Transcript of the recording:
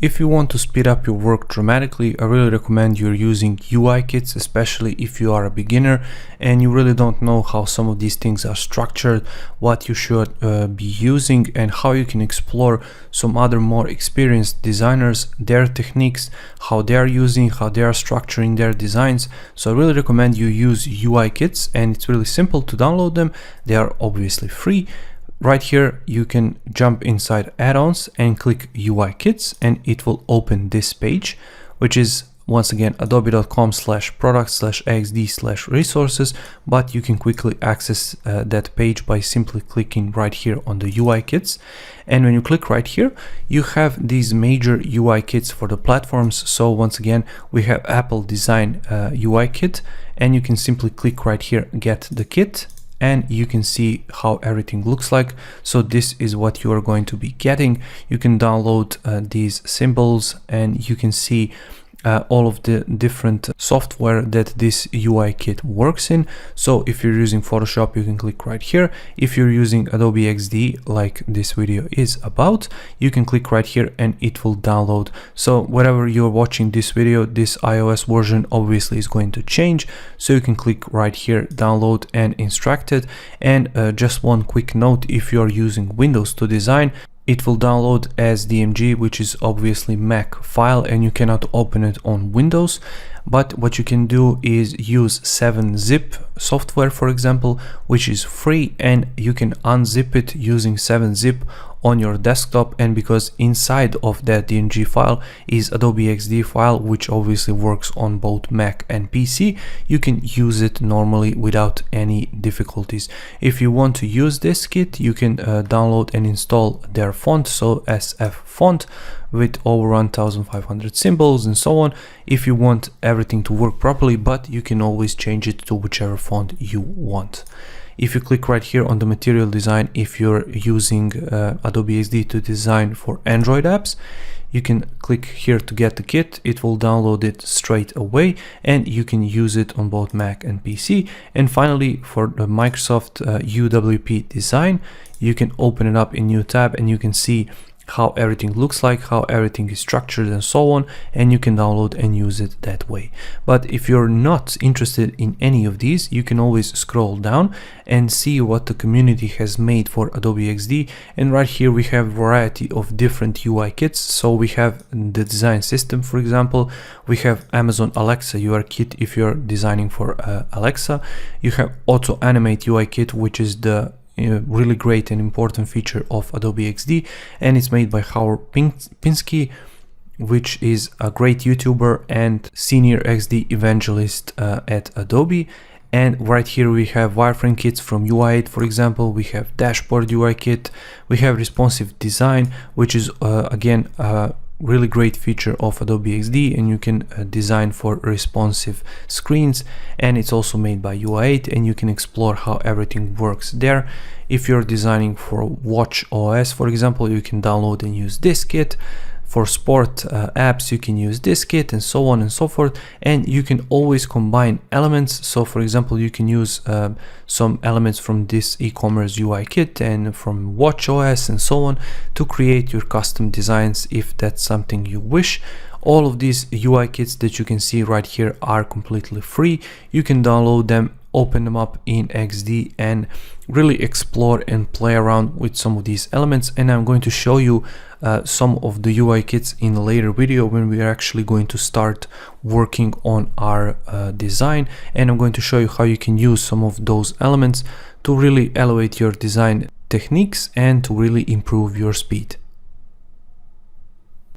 If you want to speed up your work dramatically, I really recommend you're using UI kits, especially if you are a beginner and you really don't know how some of these things are structured, what you should be using, and how you can explore some other more experienced designers, their techniques, how they are using, how they are structuring their designs. So I really recommend you use UI kits, and it's really simple to download them. They are obviously free. Right here, you can jump inside add-ons and click UI kits, and it will open this page, which is once again adobe.com/product/axd/resources, but you can quickly access that page by simply clicking right here on the UI kits. And when you click right here, you have these major UI kits for the platforms. So once again, we have Apple Design UI kit, and you can simply click right here, get the kit, and you can see how everything looks like. So this is what you are going to be getting. You can download these symbols, and you can see all of the different software that this UI kit works in. So if you're using Photoshop, you can click right here. If you're using Adobe XD, like this video is about, you can click right here and it will download. So wherever you're watching this video, this iOS version obviously is going to change. So you can click right here, download, and extract it. And just one quick note, if you're using Windows to design, it will download as DMG, which is obviously Mac file, and you cannot open it on Windows. But what you can do is use 7-zip software, for example, which is free, and you can unzip it using 7-zip on your desktop. And because inside of that DMG file is Adobe XD file, which obviously works on both Mac and PC, you can use it normally without any difficulties. If you want to use this kit, you can download and install their font, so SF font, with over 1500 symbols and so on, if you want everything to work properly, but you can always change it to whichever font you want. If you click right here on the material design, if you're using Adobe XD to design for Android apps, you can click here to get the kit. It will download it straight away, and you can use it on both Mac and PC. And finally, for the Microsoft UWP design, you can open it up in new tab, and you can see how everything looks like, how everything is structured and so on, and you can download and use it that way. But if you're not interested in any of these, you can always scroll down and see what the community has made for Adobe XD. And right here we have a variety of different UI kits. So we have the design system, for example, we have Amazon Alexa UI kit if you're designing for Alexa. You have Auto Animate UI kit, which is the really great and important feature of Adobe XD, and it's made by Howard Pinsky, which is a great YouTuber and senior XD evangelist at Adobe. And right here we have wireframe kits from UI8, for example. We have dashboard UI kit, we have responsive design, which is again really great feature of Adobe XD, and you can design for responsive screens, and it's also made by UI8, and you can explore how everything works there. If you're designing for Watch OS, for example, you can download and use this kit. For sport apps, you can use this kit, and so on and so forth. And you can always combine elements. So for example, you can use some elements from this e-commerce UI kit and from Watch OS and so on to create your custom designs if that's something you wish. All of these UI kits that you can see right here are completely free. You can download them, open them up in XD, and really explore and play around with some of these elements. And I'm going to show you some of the UI kits in a later video when we are actually going to start working on our design, and I'm going to show you how you can use some of those elements to really elevate your design techniques and to really improve your speed.